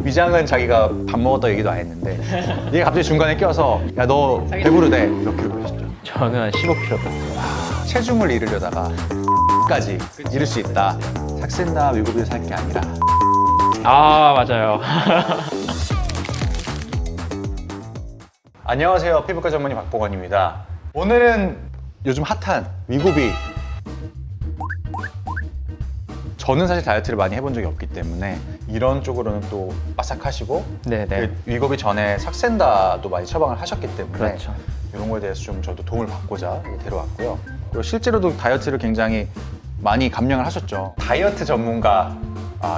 위장은 자기가 밥 먹었다 얘기도 안 했는데 얘가 갑자기 중간에 껴서 야 너 배부르대 몇 킬로 빼셨죠? 저는 한 15kg 뺐어요. 체중을 잃으려다가 까지 잃을 수 있다. 삭센다 위고비를 살 게 아니라. 아, 맞아요. 안녕하세요, 피부과 전문의 박보건입니다. 오늘은 요즘 핫한 위고비. 저는 사실 다이어트를 많이 해본 적이 없기 때문에 이런 쪽으로는 또 빠삭하시고 네네. 위고비 전에 삭센다도 많이 처방을 하셨기 때문에 그렇죠. 이런 거에 대해서 좀 저도 도움을 받고자 데려왔고요. 그리고 실제로도 다이어트를 굉장히 많이 감량을 하셨죠. 다이어트 전문가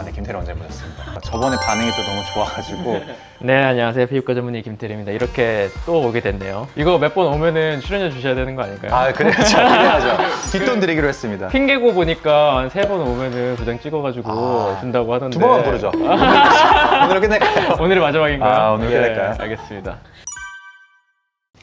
네, 김태리 원장님 모셨습니다. 저번에 반응이 또 너무 좋아가지고 네, 안녕하세요. 피부과 전문의 김태리입니다. 이렇게 또 오게 됐네요. 이거 몇 번 오면은 출연료 주셔야 되는 거 아닐까요? 그래야죠. 그래야죠. 뒷돈 드리기로 했습니다. 핑계고 보니까 한 3번 오면은 도장 찍어가지고 준다고 하던데. 2번만 부르죠. 오늘 끝낼까요? 오늘이 마지막인가요? 오늘 끝낼까요? 알겠습니다.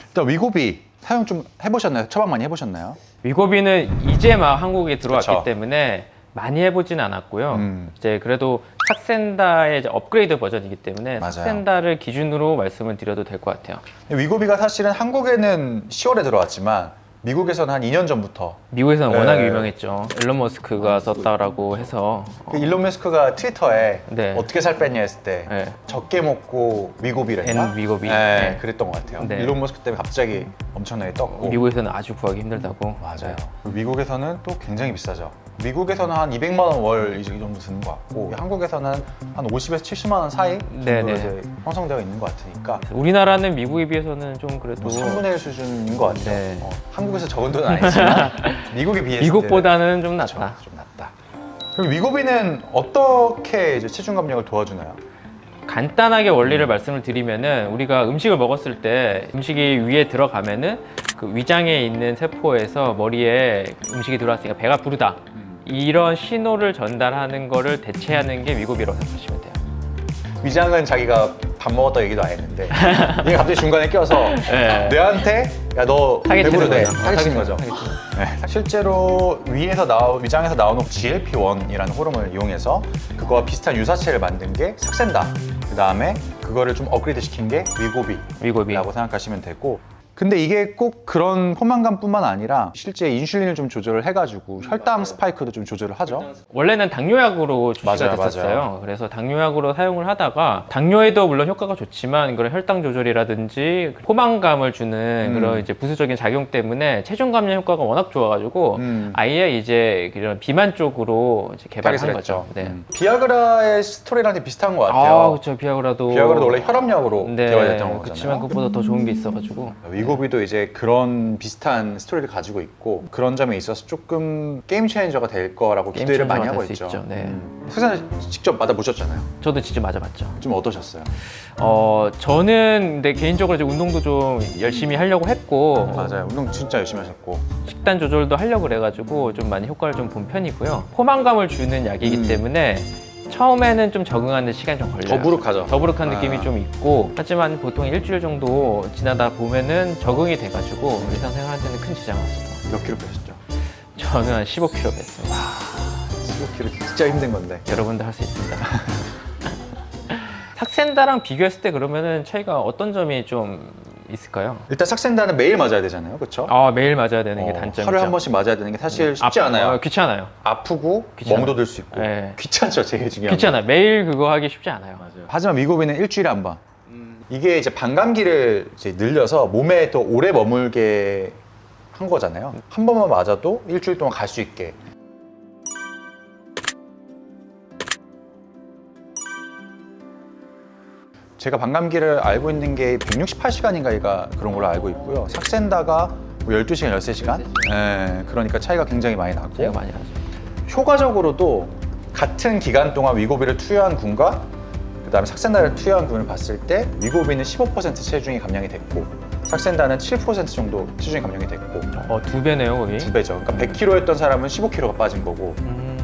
일단 위고비 사용 좀 해보셨나요? 처방 많이 해보셨나요? 위고비는 이제 막 한국에 들어왔기 그쵸. 때문에 많이 해보진 않았고요. 음. 이제 그래도 삭센다의 이제 업그레이드 버전이기 때문에 맞아요. 삭센다를 기준으로 말씀을 드려도 될 것 같아요. 위고비가 사실은 한국에는 10월에 들어왔지만 미국에서는 한 2년 전부터 미국에서는 네. 워낙 유명했죠. 일론 머스크가 썼다라고 해서 일론 머스크가 트위터에 네. 어떻게 살 뺐냐 했을 때 네. 적게 먹고 위고비를 했나? 앤 위고비. 네, 네. 그랬던 것 같아요. 네. 일론 머스크 때문에 갑자기 엄청나게 떴고 미국에서는 아주 구하기 힘들다고. 맞아요. 미국에서는 또 굉장히 비싸죠. 미국에서는 한 200만 원 월 이 정도 드는 것 같고 한국에서는 한 50에서 70만 원 사이 정도로 네네. 이제 형성되어 있는 것 같으니까 우리나라는 미국에 비해서는 좀 그래도 뭐 3분의 1 수준인 것 같아요. 네. 한국에서 적은 돈은 아니지만 미국에 비해서 미국보다는 좀 낫다. 좀 낫다. 그럼 위고비는 어떻게 이제 체중 감량을 도와주나요? 간단하게 원리를 말씀을 드리면은 우리가 음식을 먹었을 때 음식이 위에 들어가면은 그 위장에 있는 세포에서 머리에 음식이 들어왔으니까 배가 부르다. 이런 신호를 전달하는 거를 대체하는 게 위고비라고 생각하시면 돼요. 위장은 자기가 밥 먹었다 얘기도 안 했는데 얘가 갑자기 중간에 껴서 네. 뇌한테 야 너 배부르대 사기치는 거죠. 사기치는 거죠. 네. 실제로 위장에서 나오는 GLP-1이라는 호르몬을 이용해서 그거와 비슷한 유사체를 만든 게 삭센다. 그 다음에 그거를 좀 업그레이드 시킨 게 위고비라고 위고비. 생각하시면 되고. 근데 이게 꼭 그런 포만감뿐만 아니라 실제 인슐린을 좀 조절을 해가지고 혈당 스파이크도 좀 조절을 하죠. 원래는 당뇨약으로 출시가 맞아요, 됐었어요. 맞아요. 그래서 당뇨약으로 사용을 하다가 당뇨에도 물론 효과가 좋지만 그런 혈당 조절이라든지 포만감을 주는 그런 이제 부수적인 작용 때문에 체중 감량 효과가 워낙 좋아가지고 아예 이제 이런 비만 쪽으로 이제 개발한 타깃을 거죠. 했죠. 네. 비아그라의 스토리랑 되게 비슷한 것 아, 같아요. 그렇죠. 비아그라도 원래 혈압약으로 네, 개발됐던 거잖아요. 그렇지만 그것보다 더 좋은 게 있어가지고. 위고비도 이제 그런 비슷한 스토리를 가지고 있고 그런 점에 있어서 조금 게임 체인저가 될 거라고 게임 기대를 많이 체인저가 하고 될수 있죠. 있죠. 네. 세상 직접 맞아보셨잖아요. 저도 진짜 맞아봤죠. 좀 어떠셨어요? 저는 근데 개인적으로 이제 운동도 좀 열심히 하려고 했고 맞아요. 운동 진짜 열심히 하셨고. 식단 조절도 하려고 그래가지고 좀 많이 효과를 좀 본 편이고요. 포만감을 주는 약이기 때문에 처음에는 좀 적응하는 시간이 좀 걸려요. 더부룩하죠. 더부룩한 느낌이 좀 있고 하지만 보통 일주일 정도 지나다 보면은 적응이 돼가지고 일상생활할 때는 큰 지장 없어요. 몇 킬로 빼셨죠? 저는 한 15kg 뺐습니다. 15킬로 진짜 힘든 건데. 여러분도 할 수 있습니다. 삭센다랑 비교했을 때 그러면은 차이가 어떤 점이 좀 있을까요? 일단 삭센다는 매일 맞아야 되잖아요. 그렇죠? 매일 맞아야 되는 게 단점이죠. 하루에 한 번씩 맞아야 되는 게 사실 쉽지 않아요. 귀찮아요. 아프고 귀찮아요. 멍도 들 수 있고. 네. 귀찮죠, 제일 중요한 거. 귀찮아요. 매일 그거 하기 쉽지 않아요. 하지만 위고비는 일주일에 한 번. 이게 이제 반감기를 이제 늘려서 몸에 더 오래 머물게 한 거잖아요. 한 번만 맞아도 일주일 동안 갈 수 있게. 제가 반감기를 알고 있는 게 168시간인가가 그런 걸로 알고 있고요. 삭센다가 뭐 12시간, 13시간? 네, 그러니까 차이가 굉장히 많이 나고. 제가 많이 하죠. 효과적으로도 같은 기간 동안 위고비를 투여한 군과 그다음에 삭센다를 투여한 군을 봤을 때 위고비는 15% 체중이 감량이 됐고 삭센다는 7% 정도 체중이 감량이 됐고 2배네요, 거기. 2배죠. 그러니까 100kg였던 사람은 15kg가 빠진 거고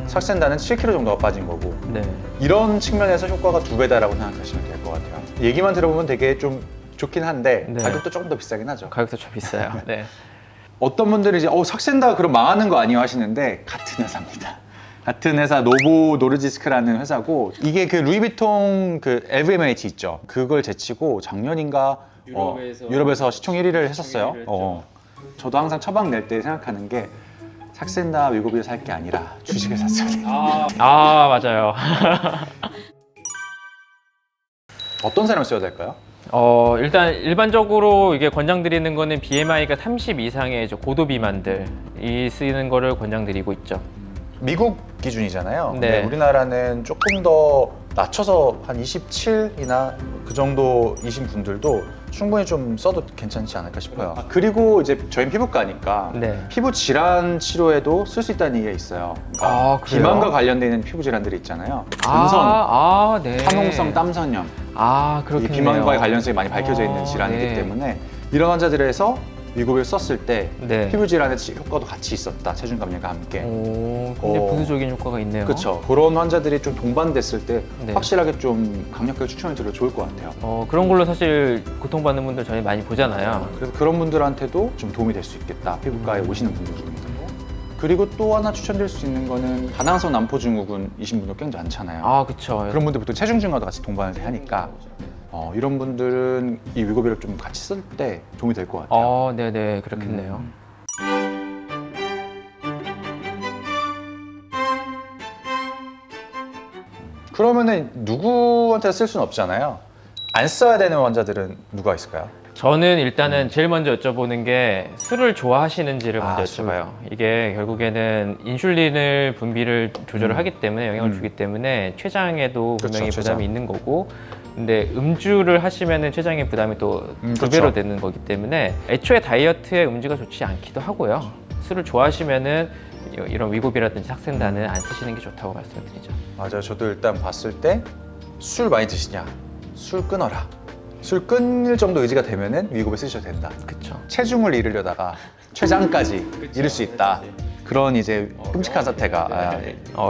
삭센다는 7kg 정도가 빠진 거고 네. 이런 측면에서 효과가 2배다라고 생각하시면 될 것 같아요. 얘기만 들어보면 되게 좀 좋긴 한데 네. 가격도 조금 더 비싸긴 하죠. 가격도 좀 비싸요. 네. 어떤 분들이 이제 삭센다 그럼 망하는 거 아니에요 하시는데 같은 회사입니다. 같은 회사 노보 노르디스크라는 회사고 이게 그 루이비통 그 LVMH 있죠. 그걸 제치고 작년인가 유럽에서 시총 1위를 했었어요. 저도 항상 처방 낼 때 생각하는 게 삭센다 위고비를 살 게 아니라 주식을 샀어야 돼. 맞아요. 어떤 사람을 써야 될까요? 일단 일반적으로 이게 권장드리는 거는 BMI가 30 이상의 고도 비만들이 쓰는 거를 권장드리고 있죠. 미국 기준이잖아요. 네. 근데 우리나라는 조금 더 낮춰서 한 27이나 그 정도이신 분들도 충분히 좀 써도 괜찮지 않을까 싶어요. 그리고 이제 저희는 피부과니까 네. 피부 질환 치료에도 쓸 수 있다는 얘기가 있어요. 그래요? 비만과 관련돼 있는 피부 질환들이 있잖아요. 근선, 네. 항홍성 땀선염, 그렇겠네요. 이 비만과의 관련성이 많이 밝혀져 있는 질환이기 네. 때문에 이런 환자들에서 위고비를 썼을 때 네. 피부 질환의 효과도 같이 있었다. 체중 감량과 함께. 굉장히 부수적인 효과가 있네요. 그렇죠. 그런 환자들이 좀 동반됐을 때 네. 확실하게 좀 강력하게 추천을 드려 좋을 것 같아요. 그런 걸로 사실 고통받는 분들 저희 많이 보잖아요. 그래서 그런 분들한테도 좀 도움이 될 수 있겠다. 피부과에 오시는 분들 중에서. 그리고 또 하나 추천드릴 수 있는 거는 다낭성 난포 증후군이신 분들 굉장히 많잖아요. 그렇죠. 그런 분들 보통 체중 증가도 같이 동반을 하니까 이런 분들은 이 위고비를 좀 같이 쓸 때 도움이 될 것 같아요. 네네, 그렇겠네요. 그러면은 누구한테 쓸 수는 없잖아요. 안 써야 되는 환자들은 누가 있을까요? 저는 일단은 제일 먼저 여쭤보는 게 술을 좋아하시는지를 먼저 술. 여쭤봐요. 이게 결국에는 인슐린을 분비를 조절을 하기 때문에 영향을 주기 때문에 췌장에도 분명히 그렇죠, 부담이 췌장. 있는 거고, 근데 음주를 하시면은 췌장의 부담이 또 두 배로 그렇죠. 되는 거기 때문에 애초에 다이어트에 음주가 좋지 않기도 하고요. 술을 좋아하시면은 이런 위고비라든지 삭센다는 안 쓰시는 게 좋다고 말씀드리죠. 맞아요. 저도 일단 봤을 때 술 많이 드시냐? 술 끊어라. 술 끊을 정도 의지가 되면은 위고비 쓰셔도 된다. 그렇죠. 체중을 잃으려다가 췌장까지 잃을 수 있다. 그런 이제 끔찍한 사태가.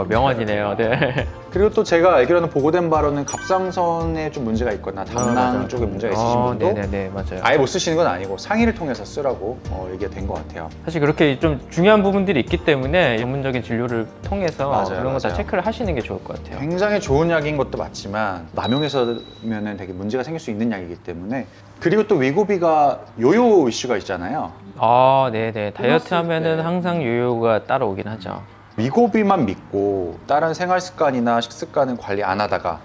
명언이네요. 네. 그리고 또 제가 알기로는 보고된 바로는 갑상선에 좀 문제가 있거나 담낭 맞아요. 쪽에 문제가 있으신 분도 네네네, 맞아요. 아예 못 쓰시는 건 아니고 상의를 통해서 쓰라고 얘기가 된 것 같아요. 사실 그렇게 좀 중요한 부분들이 있기 때문에 전문적인 진료를 통해서 맞아요, 그런 거 다 맞아요. 체크를 하시는 게 좋을 것 같아요. 굉장히 좋은 약인 것도 맞지만 남용해서면 되게 문제가 생길 수 있는 약이기 때문에. 그리고 또 위고비가 요요 이슈가 있잖아요. 네네. 다이어트 하면은 항상 요요가 따라오긴 하죠. 위고비만 믿고 다른 생활 습관이나 식습관은 관리 안 하다가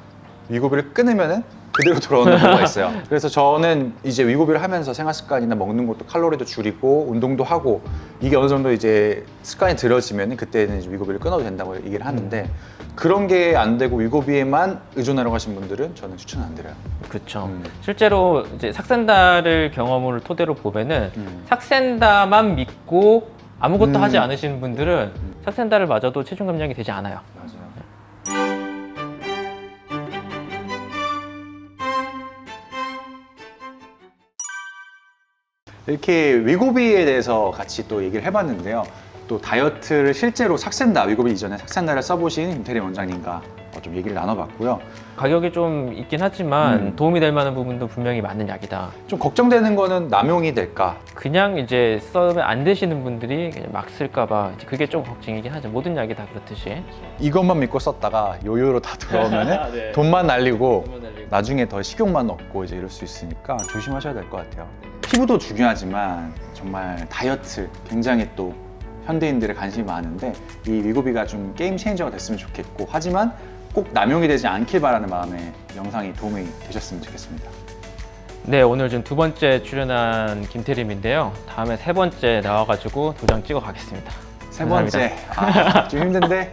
위고비를 끊으면은 그대로 돌아오는 경우가 있어요. 그래서 저는 이제 위고비를 하면서 생활 습관이나 먹는 것도 칼로리도 줄이고 운동도 하고 이게 어느 정도 이제 습관이 들어지면은 그때는 이제 위고비를 끊어도 된다고 얘기를 하는데 그런 게 안 되고 위고비에만 의존하려고 하신 분들은 저는 추천 안 드려요. 그렇죠. 실제로 이제 삭센다를 경험을 토대로 보면은 삭센다만 믿고 아무것도 하지 않으시는 분들은 삭센다를 맞아도 체중 감량이 되지 않아요. 맞아요. 이렇게 위고비에 대해서 같이 또 얘기를 해봤는데요. 또 다이어트를 실제로 삭센다, 위고비 이전에 삭센다를 써보신 김태리 원장님과 좀 얘기를 나눠봤고요. 가격이 좀 있긴 하지만 도움이 될 만한 부분도 분명히 많은 약이다. 좀 걱정되는 거는 남용이 될까? 그냥 이제 쓰면 안 되시는 분들이 그냥 막 쓸까봐 그게 좀 걱정이긴 하죠. 모든 약이 다 그렇듯이. 이것만 믿고 썼다가 요요로 다 들어오면 네. 돈만 날리고 나중에 더 식욕만 없고 이제 이럴 수 있으니까 조심하셔야 될 것 같아요. 피부도 중요하지만 정말 다이어트 굉장히 또 현대인들의 관심이 많은데 이 위고비가 좀 게임 체인저가 됐으면 좋겠고 하지만 꼭 남용이 되지 않길 바라는 마음에 영상이 도움이 되셨으면 좋겠습니다. 네, 오늘 지금 두 번째 출연한 김태림인데요. 다음에 세 번째 나와가지고 도장 찍어 가겠습니다. 세 번째, 좀 힘든데